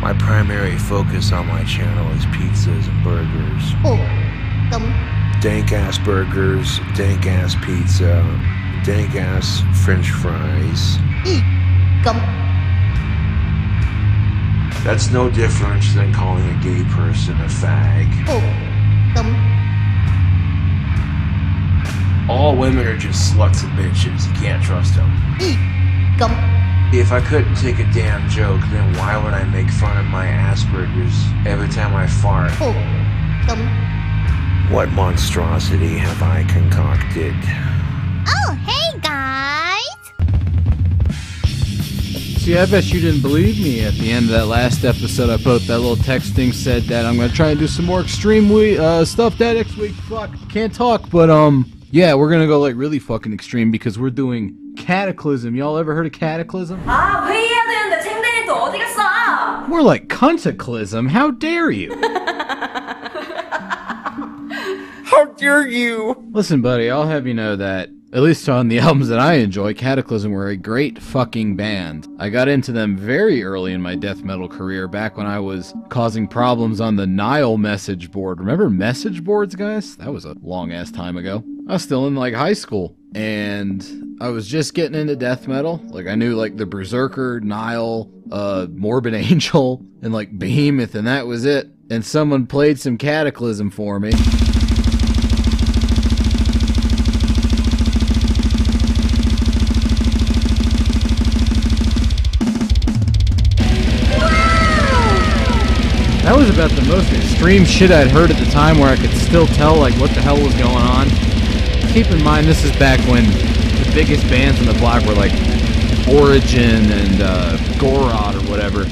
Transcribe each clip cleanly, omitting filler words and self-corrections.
My primary focus on my channel is pizzas and burgers. Dank-ass burgers, dank-ass pizza, dank-ass french fries. That's no different than calling a gay person a fag. All women are just sluts and bitches. You can't trust them. If I couldn't take a damn joke, then why would I make fun of my Asperger's every time I fart? What monstrosity have I concocted? Oh, hey guys! See, I bet you didn't believe me at the end of that last episode. I put that little text thing, said that I'm gonna try and do some more extreme stuff that next week. Fuck, can't talk, but yeah, we're gonna go like really fucking extreme because we're doing Kataklysm. Y'all ever heard of Kataklysm? 아, 회의해야 되는데 챙댕이 또 어디 갔어? More like Kataklysm. How dare you? How dare you? Listen, buddy, I'll have you know that, at least on the albums that I enjoy, Kataklysm were a great fucking band. I got into them very early in my death metal career, back when I was causing problems on the Nile message board. Remember message boards, guys? That was a long-ass time ago. I was still in, like, high school, and I was just getting into death metal. Like, I knew, like, the Berserker, Nile, Morbid Angel, and, like, Behemoth, and that was it. And someone played some Kataklysm for me. That was about the most extreme shit I'd heard at the time, where I could still tell like what the hell was going on. Keep in mind, this is back when the biggest bands on the block were like Origin and Gorod or whatever.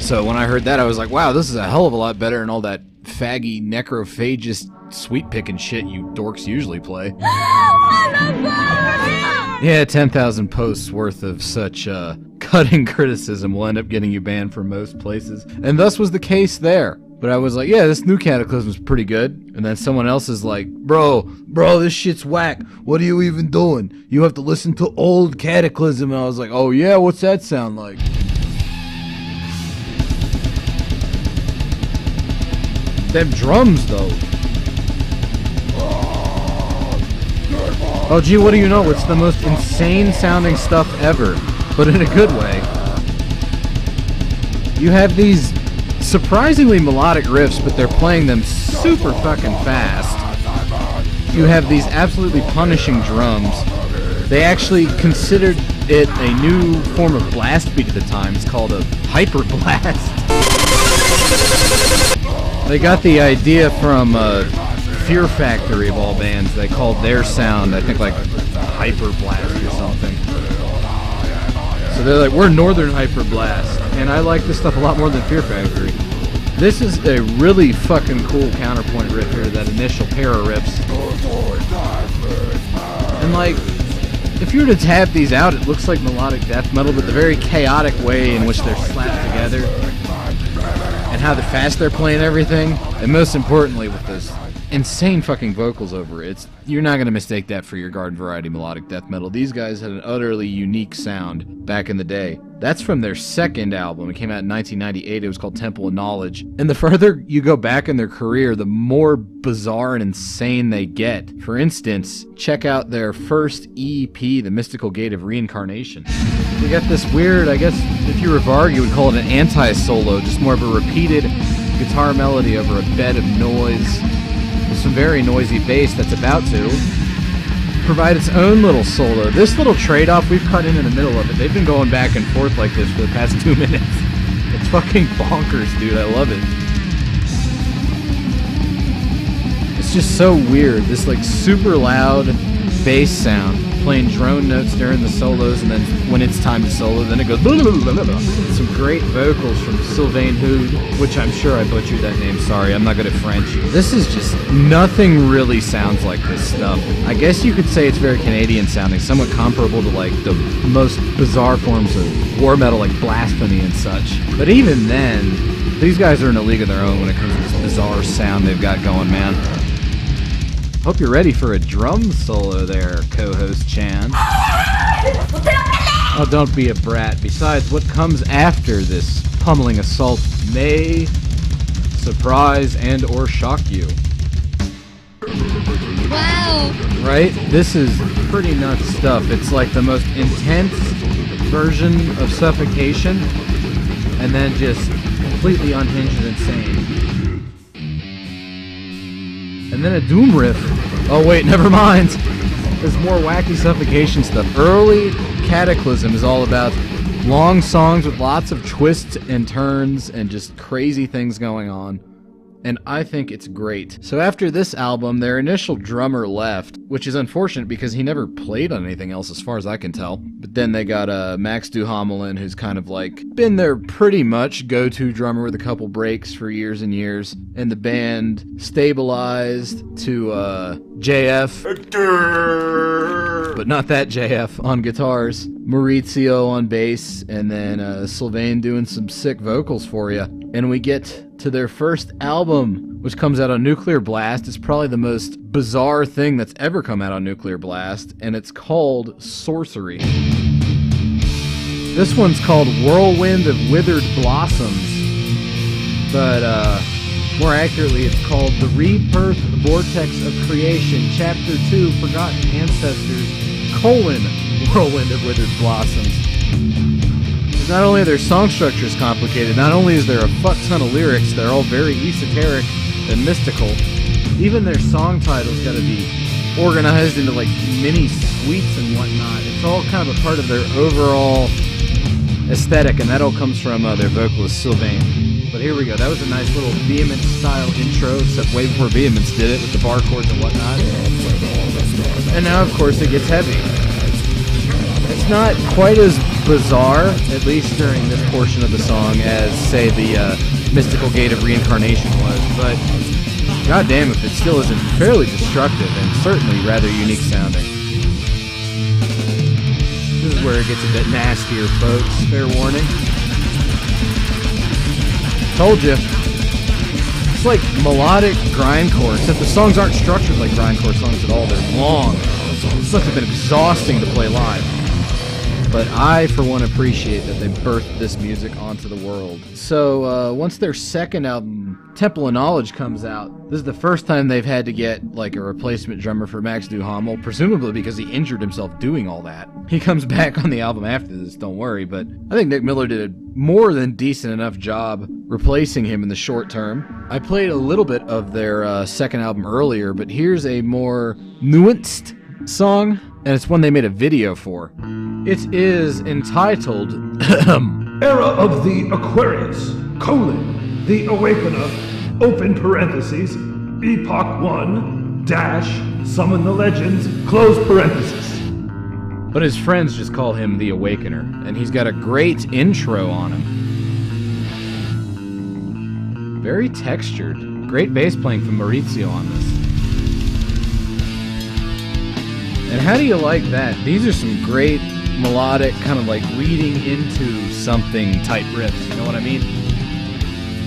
So when I heard that, I was like, wow, this is a hell of a lot better than all that faggy necrophagist sweet picking shit you dorks usually play. Yeah, 10,000 posts worth of such cutting criticism will end up getting you banned from most places. And thus was the case there. But I was like, yeah, this new Kataklysm is pretty good. And then someone else is like, bro, this shit's whack. What are you even doing? You have to listen to old Kataklysm. And I was like, oh yeah, what's that sound like? Them drums, though. Oh, gee, what do you know? It's the most insane sounding stuff ever, but in a good way. You have these surprisingly melodic riffs, but they're playing them super fucking fast. You have these absolutely punishing drums. They actually considered it a new form of blast beat at the time. It's called a hyper blast. They got the idea from Fear Factory of all bands. They called their sound, I think, like Hyper Blast or something. So they're like, we're Northern Hyper Blast, and I like this stuff a lot more than Fear Factory. This is a really fucking cool counterpoint riff here to that initial pair of riffs. And like, if you were to tab these out, it looks like melodic death metal, but the very chaotic way in which they're slapped together, and how fast they're playing everything, and most importantly with those insane fucking vocals over it. You're not going to mistake that for your garden variety melodic death metal. These guys had an utterly unique sound back in the day. That's from their second album. It came out in 1998. It was called Temple of Knowledge. And the further you go back in their career, the more bizarre and insane they get. For instance, check out their first EP, The Mystical Gate of Reincarnation. They got this weird, I guess if you were Varg, you would call it an anti-solo, just more of a repeated guitar melody over a bed of noise, with some very noisy bass that's about to provide its own little solo. This little trade-off we've cut in the middle of it, they've been going back and forth like this for the past 2 minutes. It's fucking bonkers, dude. I love it. It's just so weird. This like super loud bass sound playing drone notes during the solos, and then when it's time to solo, then it goes blah, blah, blah, blah, blah. Some great vocals from Sylvain Hood, which I'm sure I butchered that name, sorry, I'm not good at French. This is just, nothing really sounds like this stuff. I guess you could say it's very Canadian sounding, somewhat comparable to like the most bizarre forms of war metal like Blasphemy and such. But even then, these guys are in a league of their own when it comes to this bizarre sound they've got going, man. Hope you're ready for a drum solo there, co-host Chan. Oh, don't be a brat. Besides, what comes after this pummeling assault may surprise and or shock you. Wow. Right? This is pretty nuts stuff. It's like the most intense version of suffocation, and then just completely unhinged and insane. And then a doom riff. Oh wait, never mind. There's more wacky suffocation stuff. Early Kataklysm is all about long songs with lots of twists and turns and just crazy things going on. And I think it's great. So after this album, their initial drummer left, which is unfortunate because he never played on anything else as far as I can tell. But then they got Max Duhamel, who's kind of like been their pretty much go-to drummer with a couple breaks for years and years. And the band stabilized to JF, but not that JF, on guitars, Maurizio on bass, and then Sylvain doing some sick vocals for you. And we get to their first album, which comes out on Nuclear Blast. It's probably the most bizarre thing that's ever come out on Nuclear Blast, and it's called Sorcery. This one's called Whirlwind of Withered Blossoms, but more accurately it's called The Rebirth Vortex of Creation, Chapter 2, Forgotten Ancestors, Whirlwind of Withered Blossoms. Not only are their song structures complicated, not only is there a fuck ton of lyrics, they're all very esoteric and mystical. Even their song titles gotta be organized into like mini suites and whatnot. It's all kind of a part of their overall aesthetic, and that all comes from their vocalist Sylvain. But here we go. That was a nice little Vehement style intro, except way before Vehemence did it with the bar chords and whatnot. And now, of course, it gets heavy. It's not quite as bizarre, at least during this portion of the song, as, say, the Mystical Gate of Reincarnation was, but goddamn if it still isn't fairly destructive and certainly rather unique sounding. This is where it gets a bit nastier, folks. Fair warning. Told you. It's like melodic grindcore, except the songs aren't structured like grindcore songs at all. They're long. It's like they've been exhausting to play live. But I, for one, appreciate that they birthed this music onto the world. So, once their second album, Temple of Knowledge, comes out, this is the first time they've had to get, like, a replacement drummer for Max Duhamel, presumably because he injured himself doing all that. He comes back on the album after this, don't worry, but I think Nick Miller did a more than decent enough job replacing him in the short term. I played a little bit of their second album earlier, but here's a more nuanced song, and it's one they made a video for. It is entitled Era of the Aquarius, The Awakener, open parentheses, Epoch 1, Summon the Legends, close parenthesis. But his friends just call him The Awakener, and he's got a great intro on him. Very textured. Great bass playing from Maurizio on this. And how do you like that? These are some great melodic, kind of like leading into something type riffs, you know what I mean?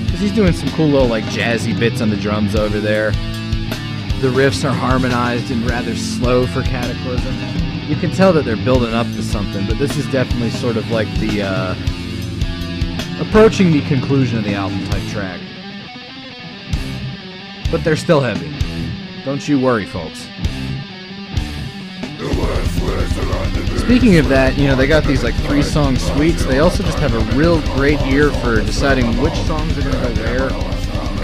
Because he's doing some cool little like jazzy bits on the drums over there. The riffs are harmonized and rather slow for Kataklysm. You can tell that they're building up to something, but this is definitely sort of like the approaching the conclusion of the album type track. But they're still heavy. Don't you worry, folks. Speaking of that, you know, they got these like 3-song suites. They also just have a real great ear for deciding which songs are going to go where,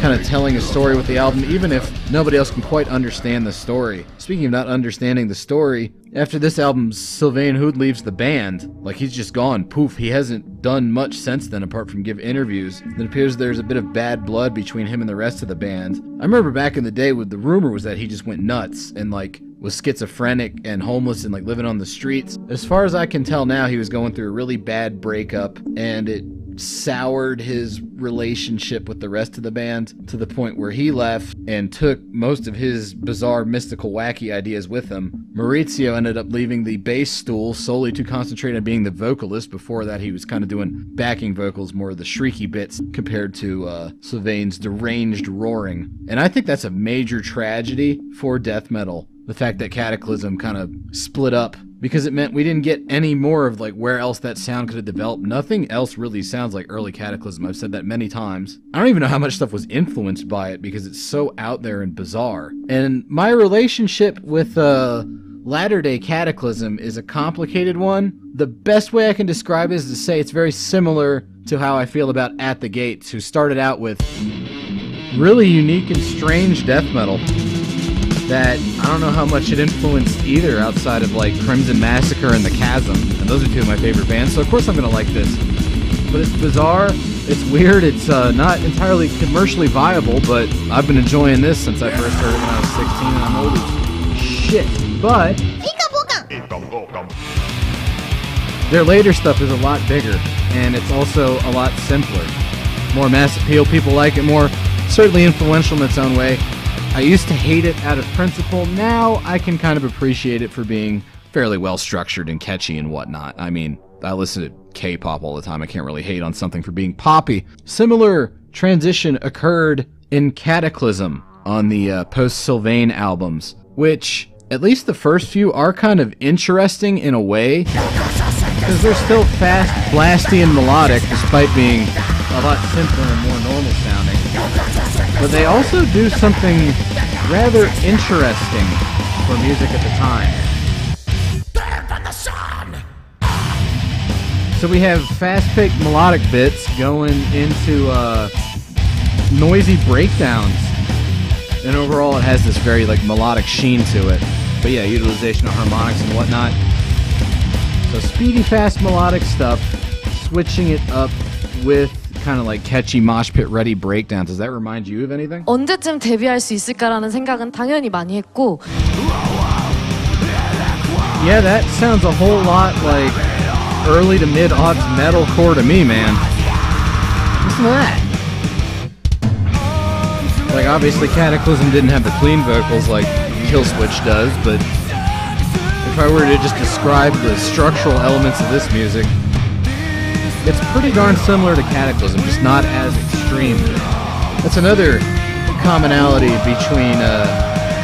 kind of telling a story with the album, even if nobody else can quite understand the story. Speaking of not understanding the story, after this album, Sylvain Hood leaves the band. Like, he's just gone. Poof. He hasn't done much since then, apart from give interviews. It appears there's a bit of bad blood between him and the rest of the band. I remember back in the day, the rumor was that he just went nuts and, like, was schizophrenic and homeless and, like, living on the streets. As far as I can tell now, he was going through a really bad breakup, and it soured his relationship with the rest of the band to the point where he left and took most of his bizarre, mystical, wacky ideas with him. Maurizio ended up leaving the bass stool solely to concentrate on being the vocalist. Before that, he was kind of doing backing vocals, more of the shrieky bits, compared to Sylvain's deranged roaring. And I think that's a major tragedy for death metal. The fact that Kataklysm kind of split up because it meant we didn't get any more of like where else that sound could have developed. Nothing else really sounds like early Kataklysm. I've said that many times. I don't even know how much stuff was influenced by it because it's so out there and bizarre. And my relationship with latter-day Kataklysm is a complicated one. The best way I can describe it is to say it's very similar to how I feel about At the Gates, who started out with really unique and strange death metal that I don't know how much it influenced either outside of like Crimson Massacre and The Chasm, and those are two of my favorite bands, so of course I'm gonna like this. But it's bizarre, it's weird, it's not entirely commercially viable, but I've been enjoying this since I first heard it when I was 16 and I'm old as shit. But their later stuff is a lot bigger, and it's also a lot simpler. More mass appeal, people like it more, certainly influential in its own way. I used to hate it out of principle. Now I can kind of appreciate it for being fairly well structured and catchy and whatnot. I mean, I listen to K-pop all the time. I can't really hate on something for being poppy. Similar transition occurred in Kataklysm on the post-Sylvain albums, which, at least the first few, are kind of interesting in a way, because they're still fast, blasty, and melodic, despite being a lot simpler and more normal sounding. But they also do something rather interesting for music at the time. So we have fast-paced melodic bits going into noisy breakdowns. And overall it has this very like melodic sheen to it. But yeah, utilization of harmonics and whatnot. So speedy, fast melodic stuff, switching it up with kind of like catchy mosh pit ready breakdowns. Does that remind you of anything? 언제쯤 데뷔할 수 있을까라는 생각은 당연히 많이 했고. Yeah, that sounds a whole lot like early to mid-aughts metalcore to me, man. Listen to that. Like, obviously Kataklysm didn't have the clean vocals like Killswitch does, but if I were to just describe the structural elements of this music, it's pretty darn similar to Kataklysm, just not as extreme. That's another commonality between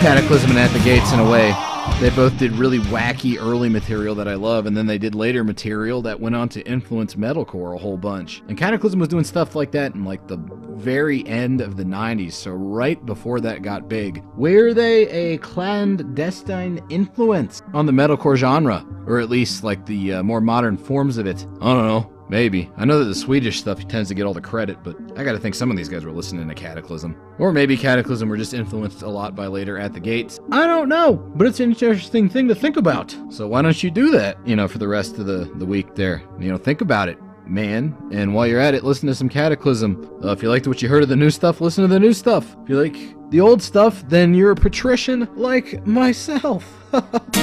Kataklysm and At the Gates in a way. They both did really wacky early material that I love, and then they did later material that went on to influence metalcore a whole bunch. And Kataklysm was doing stuff like that in like the very end of the 90s, so right before that got big. Were they a clandestine influence on the metalcore genre? Or at least like the more modern forms of it? I don't know. Maybe. I know that the Swedish stuff tends to get all the credit, but I gotta think some of these guys were listening to Kataklysm. Or maybe Kataklysm were just influenced a lot by later At the Gates. I don't know, but it's an interesting thing to think about. So why don't you do that, for the rest of the week there? Think about it, man. And while you're at it, listen to some Kataklysm. If you liked what you heard of the new stuff, listen to the new stuff. If you like the old stuff, then you're a patrician like myself. Look at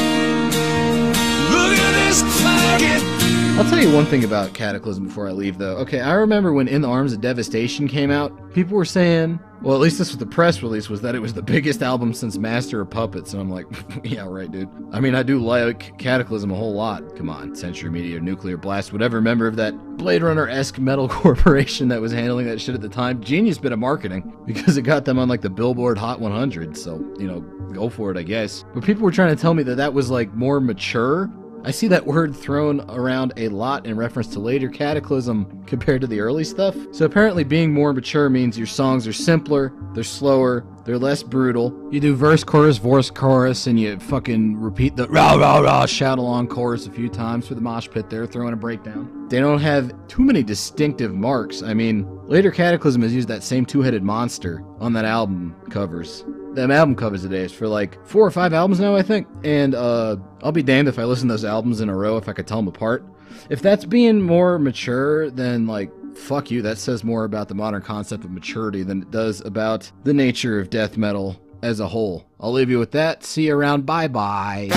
this faggot! I'll tell you one thing about Kataklysm before I leave, though. Okay, I remember when In the Arms of Devastation came out, people were saying, well, at least this was the press release, was that it was the biggest album since Master of Puppets, and I'm like, yeah, right, dude. I mean, I do like Kataklysm a whole lot. Come on, Century Media, Nuclear Blast, whatever member of that Blade Runner-esque metal corporation that was handling that shit at the time. Genius bit of marketing, because it got them on, like, the Billboard Hot 100, so, go for it, I guess. But people were trying to tell me that that was, like, more mature. I see that word thrown around a lot in reference to later Kataklysm compared to the early stuff. So apparently being more mature means your songs are simpler, they're slower, they're less brutal. You do verse, chorus, and you fucking repeat the rah, rah, rah, shout along chorus a few times for the mosh pit there, throwing a breakdown. They don't have too many distinctive marks. I mean, later Kataklysm has used that same two-headed monster on that album covers. Them album covers today is for like 4 or 5 albums now, I think. And I'll be damned if I listen to those albums in a row if I could tell them apart. If that's being more mature, then like, fuck you. That says more about the modern concept of maturity than it does about the nature of death metal as a whole. I'll leave you with that. See you around. Bye-bye.